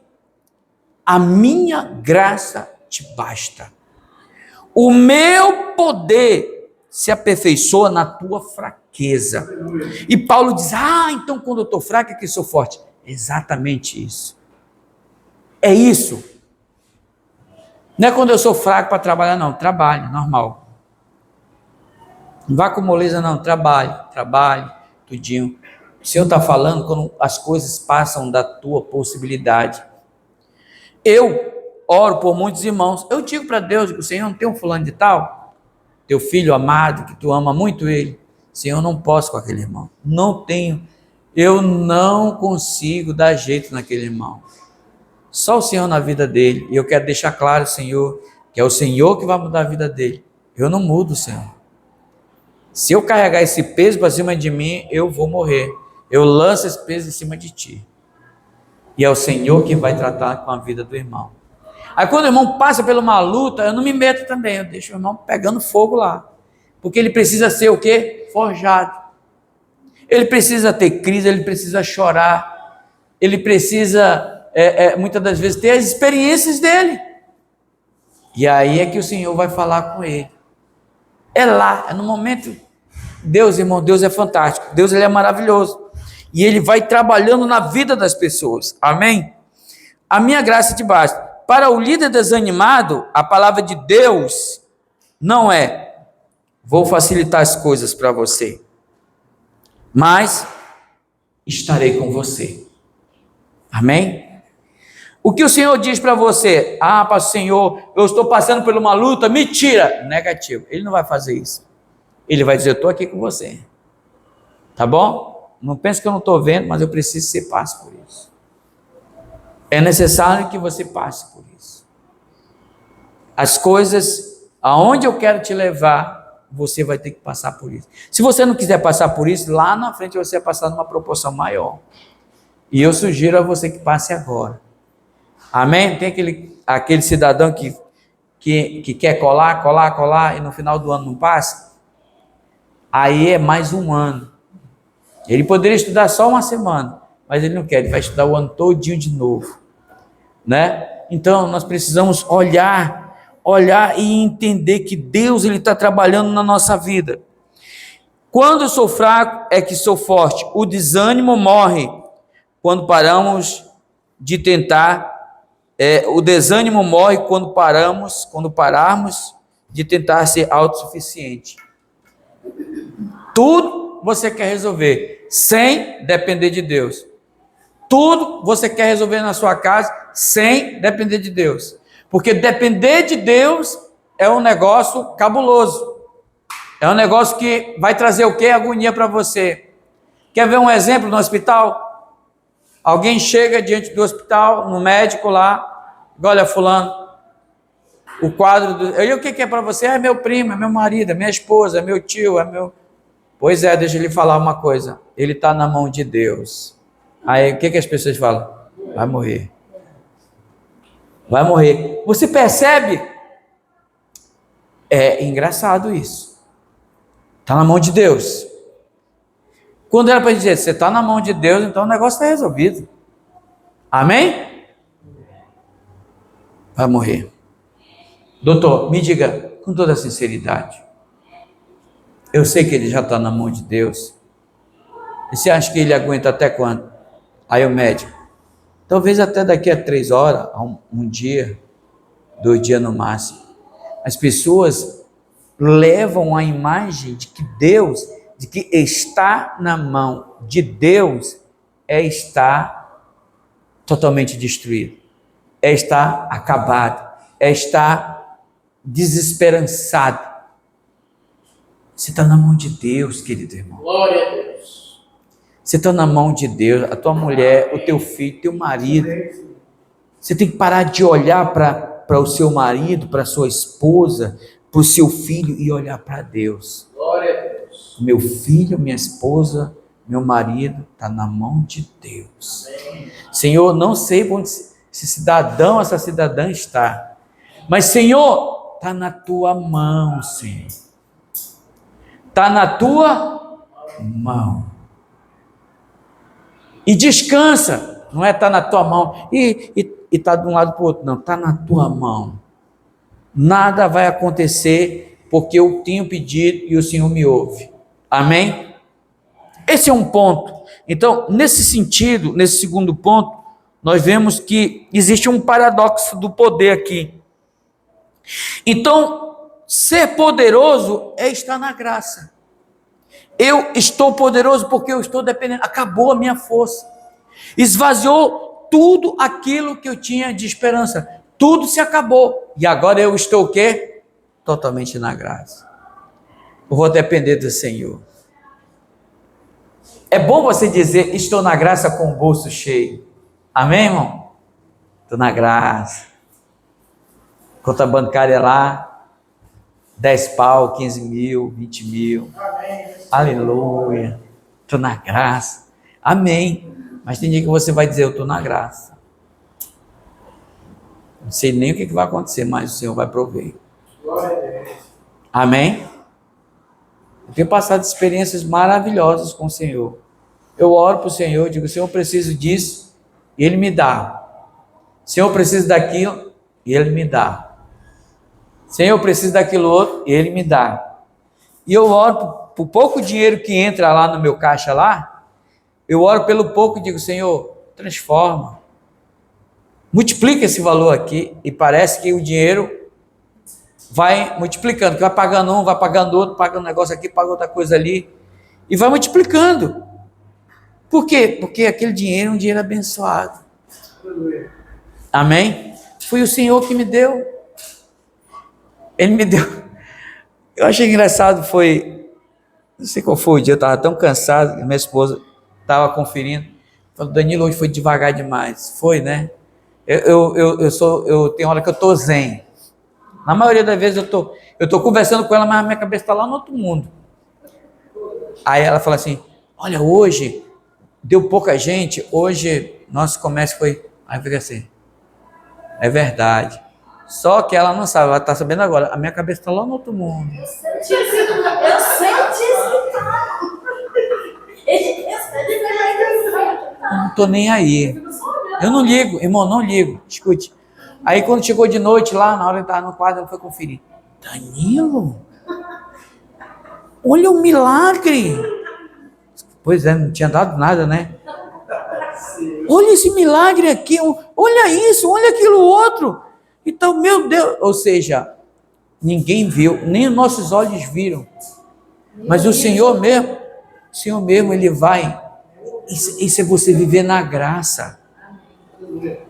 a minha graça te basta. O meu poder se aperfeiçoa na tua fraqueza. E Paulo diz: então quando eu estou fraco é que sou forte. Exatamente isso. É isso. Não é quando eu sou fraco para trabalhar, não. Trabalho, normal. Não vá com moleza, não. Trabalho, tudinho. O Senhor está falando quando as coisas passam da tua possibilidade. Eu oro por muitos irmãos. Eu digo para Deus, o Senhor, não tem um fulano de tal? Teu filho amado, que tu ama muito ele. Senhor, eu não posso com aquele irmão. Não tenho. Eu não consigo dar jeito naquele irmão. Só o Senhor na vida dele. E eu quero deixar claro, Senhor, que é o Senhor que vai mudar a vida dele. Eu não mudo, Senhor. Se eu carregar esse peso para cima de mim, eu vou morrer. Eu lanço esse peso em cima de ti. E é o Senhor que vai tratar com a vida do irmão. Aí quando o irmão passa por uma luta, eu não me meto também. Eu deixo o irmão pegando fogo lá. Porque ele precisa ser o quê? Forjado. Ele precisa ter crise, ele precisa chorar. Ele precisa... muitas das vezes ter as experiências dele, e aí é que o Senhor vai falar com ele, é no momento. Deus, irmão, Deus é fantástico, Deus ele é maravilhoso, e ele vai trabalhando na vida das pessoas, amém? A minha graça te basta. Para o líder desanimado, a palavra de Deus não é: vou facilitar as coisas para você, mas estarei com você, amém? O que o Senhor diz para você? Pastor, Senhor, eu estou passando por uma luta, me tira. Negativo, ele não vai fazer isso. Ele vai dizer: eu estou aqui com você. Tá bom? Não pense que eu não estou vendo, mas eu preciso que você passe por isso. É necessário que você passe por isso. As coisas, aonde eu quero te levar, você vai ter que passar por isso. Se você não quiser passar por isso, lá na frente você vai passar numa proporção maior. E eu sugiro a você que passe agora. Amém? Tem aquele cidadão que quer colar, e no final do ano não passa? Aí é mais um ano. Ele poderia estudar só uma semana, mas ele não quer, ele vai estudar o ano todinho de novo, né? Então nós precisamos olhar e entender que Deus ele está trabalhando na nossa vida. Quando eu sou fraco é que sou forte. O desânimo morre quando paramos de tentar. O desânimo morre quando pararmos de tentar ser autossuficiente. Tudo você quer resolver sem depender de Deus. Tudo você quer resolver na sua casa sem depender de Deus. Porque depender de Deus é um negócio cabuloso. É um negócio que vai trazer o quê? Agonia para você. Quer ver um exemplo no hospital? Alguém chega diante do hospital, no médico lá, olha, fulano, o quadro e o que é para você? É meu primo, é meu marido, é minha esposa, é meu tio, é meu... Pois é, deixa ele falar uma coisa, ele está na mão de Deus. Aí o que as pessoas falam? Vai morrer. Vai morrer. Você percebe? É engraçado isso. Está na mão de Deus. Quando era para dizer, você está na mão de Deus, então o negócio está resolvido. Amém? Vai morrer. Doutor, me diga com toda sinceridade. Eu sei que ele já está na mão de Deus. E você acha que ele aguenta até quando? Aí o médico, talvez até daqui a 3 horas, um dia, 2 dias no máximo. As pessoas levam a imagem de que Deus, de que estar na mão de Deus é estar totalmente destruído, é estar acabado, é estar desesperançado. Você está na mão de Deus, querido irmão. Glória a Deus. Você está na mão de Deus, a tua mulher, o teu filho, teu marido. Você tem que parar de olhar para o seu marido, para a sua esposa, para o seu filho e olhar para Deus. Glória a Deus. Meu filho, minha esposa, meu marido está na mão de Deus. Amém. Senhor, não sei onde esse cidadão, essa cidadã está, mas Senhor, está na tua mão, Senhor. Está na tua mão. E descansa, não é estar na tua mão e está de um lado para o outro, não, está na tua mão. Nada vai acontecer porque eu tenho pedido e o Senhor me ouve. Amém? Esse é um ponto. Então, nesse sentido, nesse segundo ponto, nós vemos que existe um paradoxo do poder aqui. Então, ser poderoso é estar na graça. Eu estou poderoso porque eu estou dependendo. Acabou a minha força. Esvaziou tudo aquilo que eu tinha de esperança. Tudo se acabou. E agora eu estou o quê? Totalmente na graça. Eu vou depender do Senhor. É bom você dizer, estou na graça com o bolso cheio. Amém, irmão? Estou na graça. Conta bancária lá, 10 pau, 15 mil, 20 mil. Amém. Aleluia. Estou na graça. Amém. Mas tem dia que você vai dizer, eu estou na graça. Não sei nem o que vai acontecer, mas o Senhor vai prover. Glória a Deus. Amém? Eu tenho passado experiências maravilhosas com o Senhor. Eu oro para o Senhor, digo, Senhor, eu preciso disso, e Ele me dá. Senhor, eu preciso daquilo, e Ele me dá. Senhor, eu preciso daquilo outro, e Ele me dá. E eu oro por pouco dinheiro que entra lá no meu caixa lá, eu oro pelo pouco e digo, Senhor, transforma. Multiplica esse valor aqui, e parece que o dinheiro vai multiplicando, que vai pagando um, vai pagando outro, paga um negócio aqui, paga outra coisa ali, e vai multiplicando. Por quê? Porque aquele dinheiro é um dinheiro abençoado. Aleluia. Amém? Foi o Senhor que me deu. Ele me deu. Eu achei engraçado, não sei qual foi o dia, eu estava tão cansado, minha esposa estava conferindo, falou, Danilo, hoje foi devagar demais. Foi, né? Eu tenho hora que eu estou zen. Na maioria das vezes eu estou conversando com ela, mas a minha cabeça está lá no outro mundo. Aí ela fala assim, olha, hoje deu pouca gente, hoje nosso comércio foi... Aí eu fiquei assim, é verdade. Só que ela não sabe, ela está sabendo agora, a minha cabeça está lá no outro mundo. Eu senti isso. Eu não estou nem aí. Eu não ligo, irmão, não ligo. Escute. Aí quando chegou de noite lá, na hora que estava no quadro, ela foi conferir. Danilo, olha o milagre. Pois é, não tinha dado nada, né? Olha esse milagre aqui, olha isso, olha aquilo outro. Então, meu Deus, ou seja, ninguém viu, nem os nossos olhos viram. Mas o Senhor mesmo, Ele vai. Isso é você viver na graça.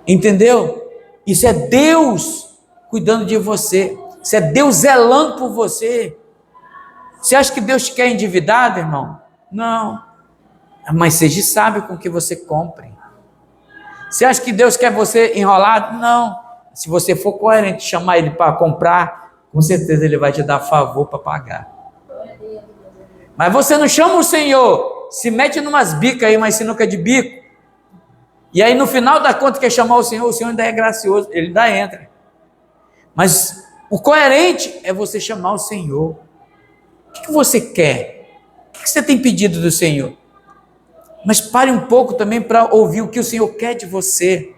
Entendeu? Isso é Deus cuidando de você. Isso é Deus zelando por você. Você acha que Deus te quer endividado, irmão? Não. Mas seja sábio com o que você compre. Você acha que Deus quer você enrolado? Não. Se você for coerente, chamar Ele para comprar, com certeza Ele vai te dar favor para pagar. Mas você não chama o Senhor, se mete numas bicas aí, uma sinuca de bico, e aí no final da conta quer chamar o Senhor ainda é gracioso, Ele ainda entra. Mas o coerente é você chamar o Senhor. O que você quer? O que você tem pedido do Senhor? Mas pare um pouco também para ouvir o que o Senhor quer de você.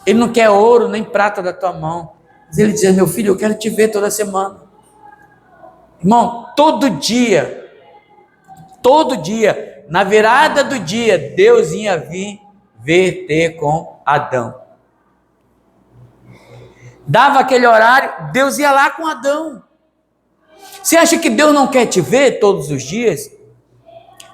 Ele não quer ouro nem prata da tua mão. Mas Ele diz, meu filho, eu quero te ver toda semana. Irmão, todo dia, na virada do dia, Deus ia vir ter com Adão. Dava aquele horário, Deus ia lá com Adão. Você acha que Deus não quer te ver todos os dias?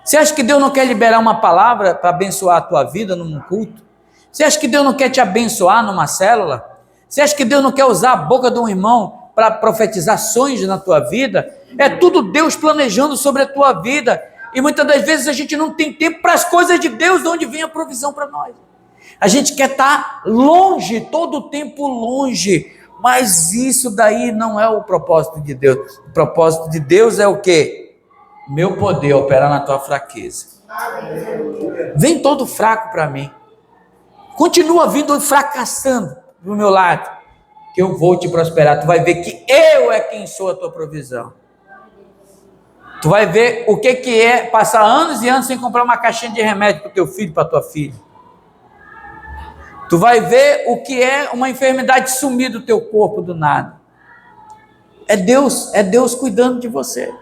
Você acha que Deus não quer liberar uma palavra para abençoar a tua vida num culto? Você acha que Deus não quer te abençoar numa célula? Você acha que Deus não quer usar a boca de um irmão para profetizar sonhos na tua vida? É tudo Deus planejando sobre a tua vida. E muitas das vezes a gente não tem tempo para as coisas de Deus, de onde vem a provisão para nós. A gente quer estar longe, todo o tempo longe, mas isso daí não é o propósito de Deus. O propósito de Deus é o quê? Meu poder operar na tua fraqueza. Vem todo fraco para mim. Continua vindo fracassando do meu lado, que eu vou te prosperar. Tu vai ver que eu é quem sou a tua provisão. Tu vai ver o que é passar anos e anos sem comprar uma caixinha de remédio para o teu filho, para tua filha. Tu vai ver o que é uma enfermidade sumir do teu corpo do nada. É Deus cuidando de você.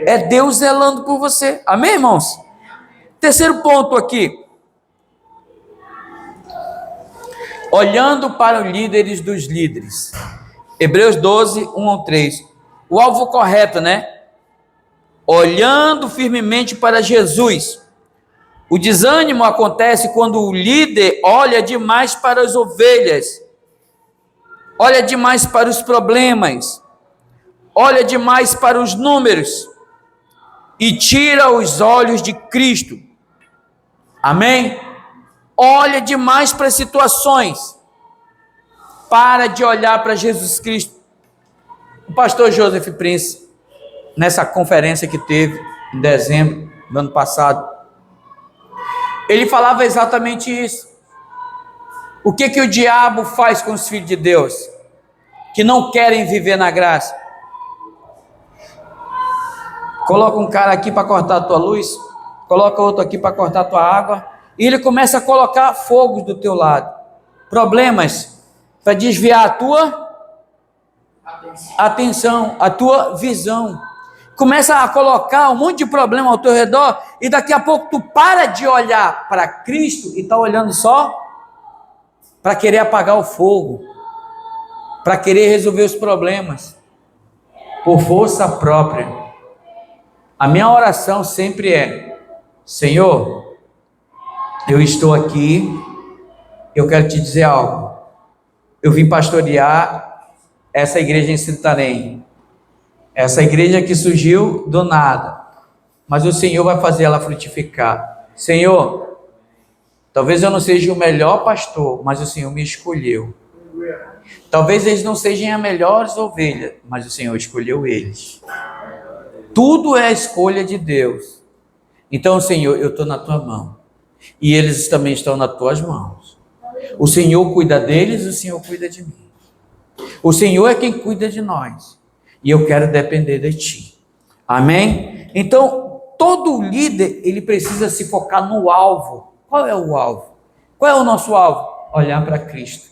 É Deus zelando por você. Amém, irmãos? Terceiro ponto aqui. Olhando para os líderes dos líderes. Hebreus 12, 1 ao 3. O alvo correto, né? Olhando firmemente para Jesus. O desânimo acontece quando o líder olha demais para as ovelhas, olha demais para os problemas, olha demais para os números e tira os olhos de Cristo. Amém? Olha demais para as situações, para de olhar para Jesus Cristo. O pastor Joseph Prince, nessa conferência que teve em dezembro do ano passado, ele falava exatamente isso. O que o diabo faz com os filhos de Deus, que não querem viver na graça? Coloca um cara aqui para cortar a tua luz, coloca outro aqui para cortar a tua água, e ele começa a colocar fogos do teu lado, problemas, para desviar a tua atenção, a tua visão. Começa a colocar um monte de problema ao teu redor, e daqui a pouco tu para de olhar para Cristo e está olhando só para querer apagar o fogo, para querer resolver os problemas, por força própria. A minha oração sempre é: Senhor, eu estou aqui, eu quero te dizer algo. Eu vim pastorear essa igreja em Santarém. Essa igreja que surgiu do nada, mas o Senhor vai fazer ela frutificar. Senhor, talvez eu não seja o melhor pastor, mas o Senhor me escolheu. Talvez eles não sejam as melhores ovelhas, mas o Senhor escolheu eles. Tudo é a escolha de Deus. Então, Senhor, eu estou na tua mão, e eles também estão nas tuas mãos. O Senhor cuida deles, o Senhor cuida de mim. O Senhor é quem cuida de nós. E eu quero depender de ti. Amém? Então, todo líder, ele precisa se focar no alvo. Qual é o alvo? Qual é o nosso alvo? Olhar para Cristo.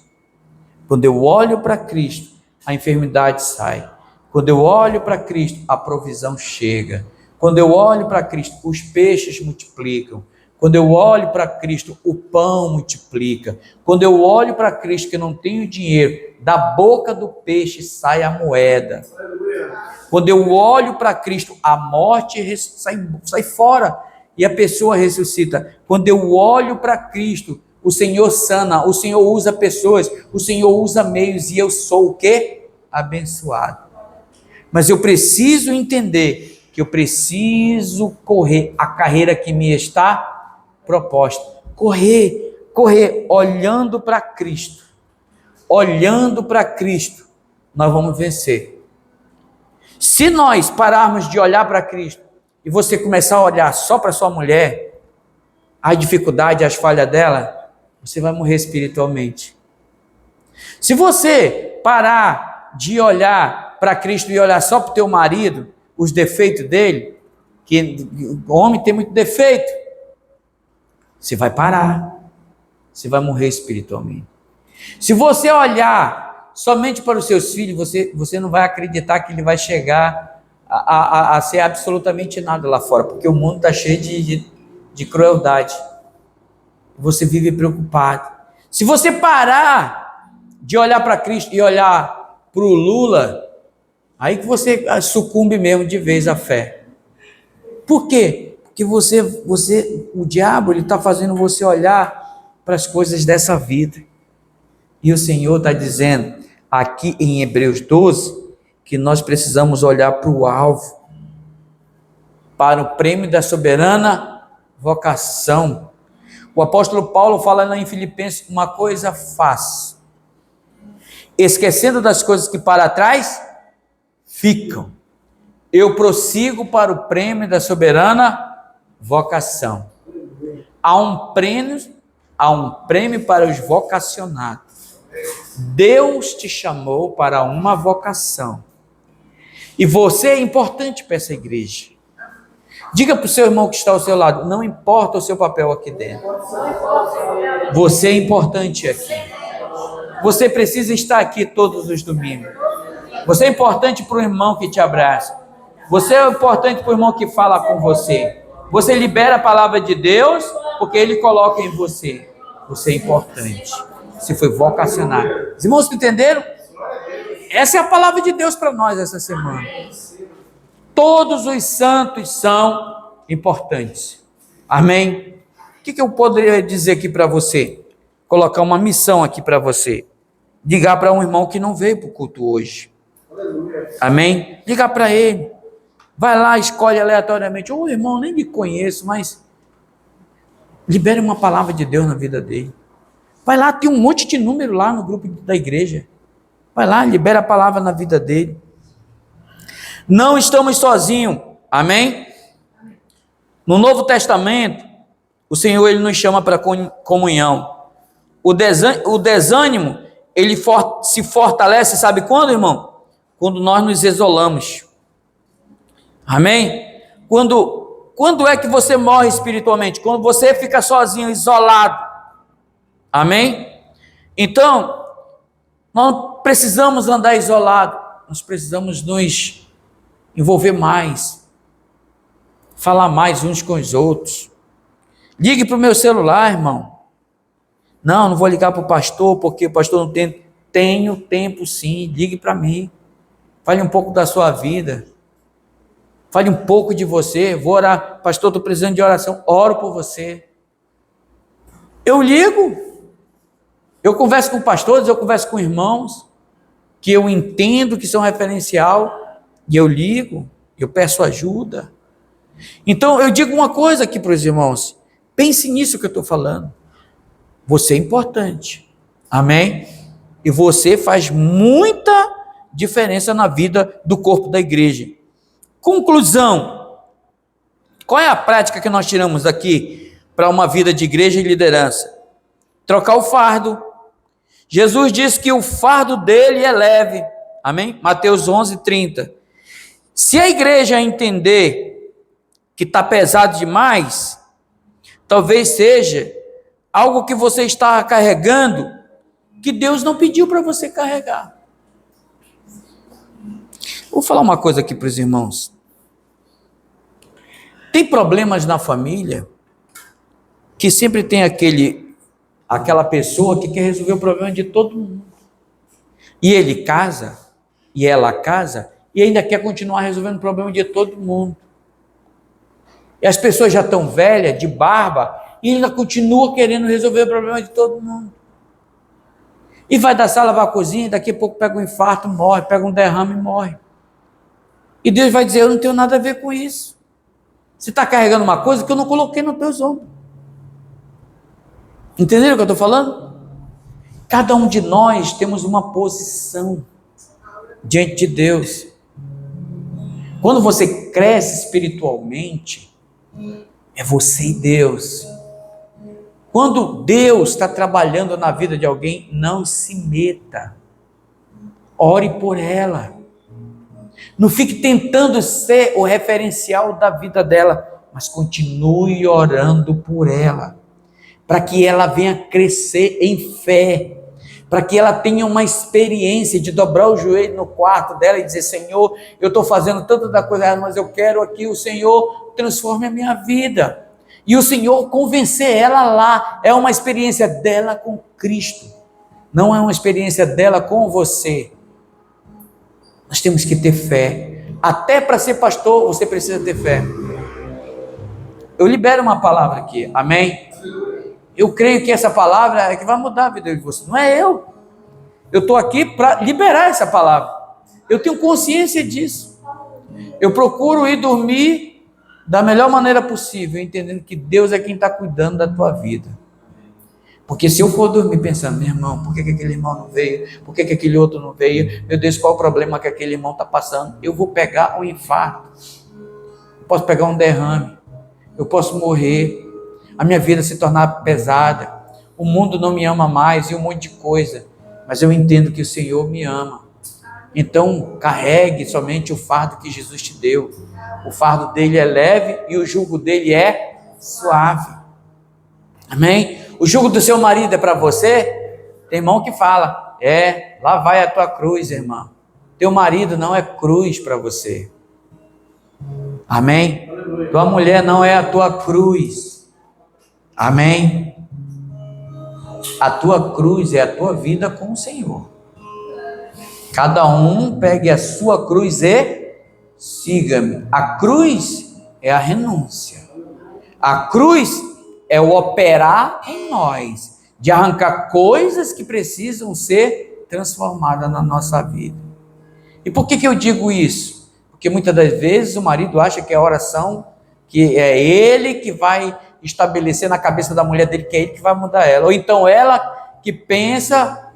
Quando eu olho para Cristo, a enfermidade sai. Quando eu olho para Cristo, a provisão chega. Quando eu olho para Cristo, os peixes multiplicam. Quando eu olho para Cristo, o pão multiplica. Quando eu olho para Cristo, que eu não tenho dinheiro, da boca do peixe sai a moeda. Quando eu olho para Cristo, a morte sai fora e a pessoa ressuscita. Quando eu olho para Cristo, o Senhor sana, o Senhor usa pessoas, o Senhor usa meios, e eu sou o quê? Abençoado. Mas eu preciso entender que eu preciso correr a carreira que me está proposta. Correr, olhando para Cristo. Olhando para Cristo, nós vamos vencer. Se nós pararmos de olhar para Cristo e você começar a olhar só para sua mulher, a dificuldade, as falhas dela, você vai morrer espiritualmente. Se você parar de olhar para Cristo e olhar só para o teu marido, os defeitos dele, que o homem tem muito defeito, você vai parar, você vai morrer espiritualmente. Se você olhar somente para os seus filhos, você não vai acreditar que ele vai chegar a ser absolutamente nada lá fora, porque o mundo está cheio de crueldade. Você vive preocupado. Se você parar de olhar para Cristo e olhar para o Lula, aí que você sucumbe mesmo de vez à fé. Por quê? Porque o diabo, ele está fazendo você olhar para as coisas dessa vida. E o Senhor está dizendo aqui em Hebreus 12 que nós precisamos olhar para o alvo, para o prêmio da soberana vocação. O apóstolo Paulo fala lá em Filipenses: uma coisa faço, esquecendo das coisas que para trás ficam, eu prossigo para o prêmio da soberana vocação. Há um prêmio para os vocacionados. Deus te chamou para uma vocação. E você é importante para essa igreja. Diga para o seu irmão que está ao seu lado: não importa o seu papel aqui dentro. Você é importante aqui. Você precisa estar aqui todos os domingos. Você é importante para o irmão que te abraça. Você é importante para o irmão que fala com você. Você libera a palavra de Deus porque Ele coloca em você. Você é importante. Você foi vocacionado. Os irmãos entenderam? Essa é a palavra de Deus para nós essa semana. Todos os santos são importantes. Amém? O que eu poderia dizer aqui para você? Colocar uma missão aqui para você. Ligar para um irmão que não veio para o culto hoje. Amém? Ligar para ele. Vai lá, escolhe aleatoriamente. Ô irmão, nem lhe conheço, mas libere uma palavra de Deus na vida dele. Vai lá, tem um monte de número lá no grupo da igreja. Vai lá, libera a palavra na vida dele. Não estamos sozinhos. Amém? No Novo Testamento, o Senhor ele nos chama para comunhão. O desânimo, ele se fortalece, sabe quando, irmão? Quando nós nos isolamos. Amém? Quando é que você morre espiritualmente? Quando você fica sozinho, isolado. Amém? Então, nós não precisamos andar isolado. Nós precisamos nos envolver mais. Falar mais uns com os outros. Ligue para o meu celular, irmão. Não vou ligar para o pastor, porque o pastor não tem. Tenho tempo sim, ligue para mim. Fale um pouco da sua vida. Fale um pouco de você. Vou orar. Pastor, estou precisando de oração. Oro por você. Eu ligo. Eu converso com pastores, eu converso com irmãos, que eu entendo que são referencial, e eu ligo, eu peço ajuda. Então, eu digo uma coisa aqui para os irmãos. Pense nisso que eu estou falando. Você é importante. Amém? E você faz muita diferença na vida do corpo da igreja. Conclusão. Qual é a prática que nós tiramos daqui para uma vida de igreja e liderança? Trocar o fardo. Jesus disse que o fardo dele é leve. Amém? Mateus 11:30. Se a igreja entender que está pesado demais, talvez seja algo que você está carregando que Deus não pediu para você carregar. Vou falar uma coisa aqui para os irmãos. Tem problemas na família que sempre tem aquela pessoa que quer resolver o problema de todo mundo. E ele casa, e ela casa, e ainda quer continuar resolvendo o problema de todo mundo. E as pessoas já estão velhas, de barba, e ainda continua querendo resolver o problema de todo mundo. E vai da sala, vai à cozinha, e daqui a pouco pega um infarto, morre, pega um derrame e morre. E Deus vai dizer: eu não tenho nada a ver com isso. Você está carregando uma coisa que eu não coloquei nos teus ombros. Entenderam o que eu estou falando? Cada um de nós temos uma posição diante de Deus. Quando você cresce espiritualmente, é você e Deus. Quando Deus está trabalhando na vida de alguém, não se meta. Ore por ela. Não fique tentando ser o referencial da vida dela, mas continue orando por ela, para que ela venha crescer em fé, para que ela tenha uma experiência de dobrar o joelho no quarto dela e dizer: Senhor, eu estou fazendo tanta da coisa errada, mas eu quero aqui o Senhor transforme a minha vida. E o Senhor convencer ela lá. É uma experiência dela com Cristo, não é uma experiência dela com você. Nós temos que ter fé. Até para ser pastor, você precisa ter fé. Eu libero uma palavra aqui, amém? Eu creio que essa palavra é que vai mudar a vida de você. Não é eu. Eu estou aqui para liberar essa palavra. Eu tenho consciência disso. Eu procuro ir dormir da melhor maneira possível, entendendo que Deus é quem está cuidando da tua vida. Porque se eu for dormir pensando, meu irmão, por que aquele irmão não veio? Por que aquele outro não veio? Meu Deus, qual o problema que aquele irmão está passando? Eu vou pegar um infarto. Eu posso pegar um derrame. Eu posso morrer. A minha vida se tornar pesada. O mundo não me ama mais e um monte de coisa. Mas eu entendo que o Senhor me ama. Então, carregue somente o fardo que Jesus te deu. O fardo dele é leve e o jugo dele é suave. Amém? O jugo do seu marido é para você? Tem irmão que fala, lá vai a tua cruz, irmão. Teu marido não é cruz para você. Amém? Tua mulher não é a tua cruz. Amém? A tua cruz é a tua vida com o Senhor. Cada um pegue a sua cruz e siga-me. A cruz é a renúncia. A cruz é o operar em nós, de arrancar coisas que precisam ser transformadas na nossa vida. E por que eu digo isso? Porque muitas das vezes o marido acha que é a oração, que é ele que vai estabelecer na cabeça da mulher dele, que é ele que vai mudar ela. Ou então ela que pensa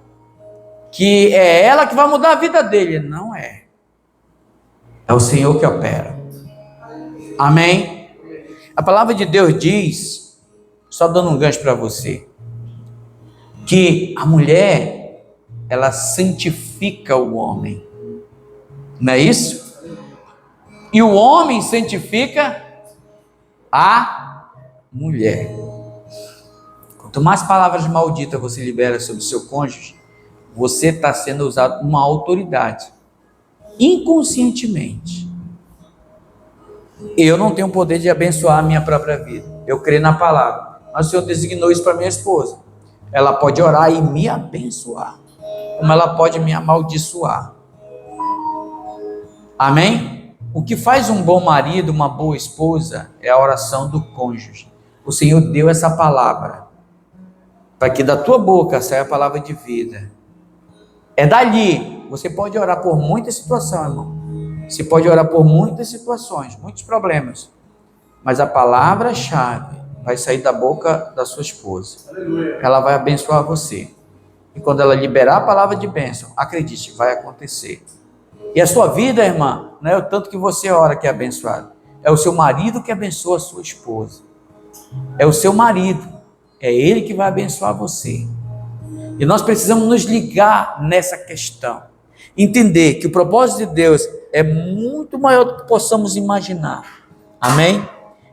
que é ela que vai mudar a vida dele. Não é. É o Senhor que opera. Amém? A palavra de Deus diz, só dando um gancho para você, que a mulher, ela santifica o homem. Não é isso? E o homem santifica a mulher. Quanto mais palavras malditas você libera sobre o seu cônjuge, você está sendo usado uma autoridade, inconscientemente. Eu não tenho o poder de abençoar a minha própria vida. Eu creio na palavra. Mas o Senhor designou isso para minha esposa. Ela pode orar e me abençoar, como ela pode me amaldiçoar. Amém? O que faz um bom marido, uma boa esposa, é a oração do cônjuge. O Senhor deu essa palavra, para que da tua boca saia a palavra de vida. É dali. Você pode orar por muita situação, irmão. Você pode orar por muitas situações, muitos problemas. Mas a palavra-chave vai sair da boca da sua esposa. Ela vai abençoar você. E quando ela liberar a palavra de bênção, acredite, vai acontecer. E a sua vida, irmã, não é o tanto que você ora que é abençoado. É o seu marido que abençoa a sua esposa. É o seu marido. É ele que vai abençoar você. E nós precisamos nos ligar nessa questão. Entender que o propósito de Deus é muito maior do que possamos imaginar. Amém?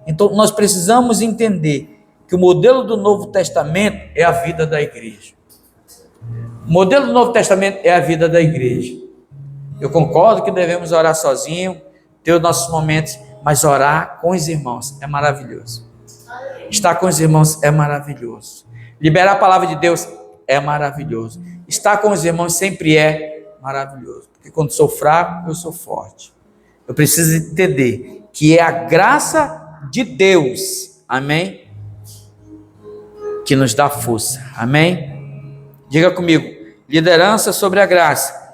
Então nós precisamos entender que o modelo do Novo Testamento é a vida da igreja. O modelo do Novo Testamento é a vida da igreja. Eu concordo que devemos orar sozinho, ter os nossos momentos, mas orar com os irmãos é maravilhoso. Estar com os irmãos é maravilhoso. Liberar a palavra de Deus é maravilhoso. Estar com os irmãos sempre é maravilhoso. Porque quando sou fraco, eu sou forte. Eu preciso entender que é a graça de Deus, amém? Que nos dá força, amém? Diga comigo, liderança sobre a graça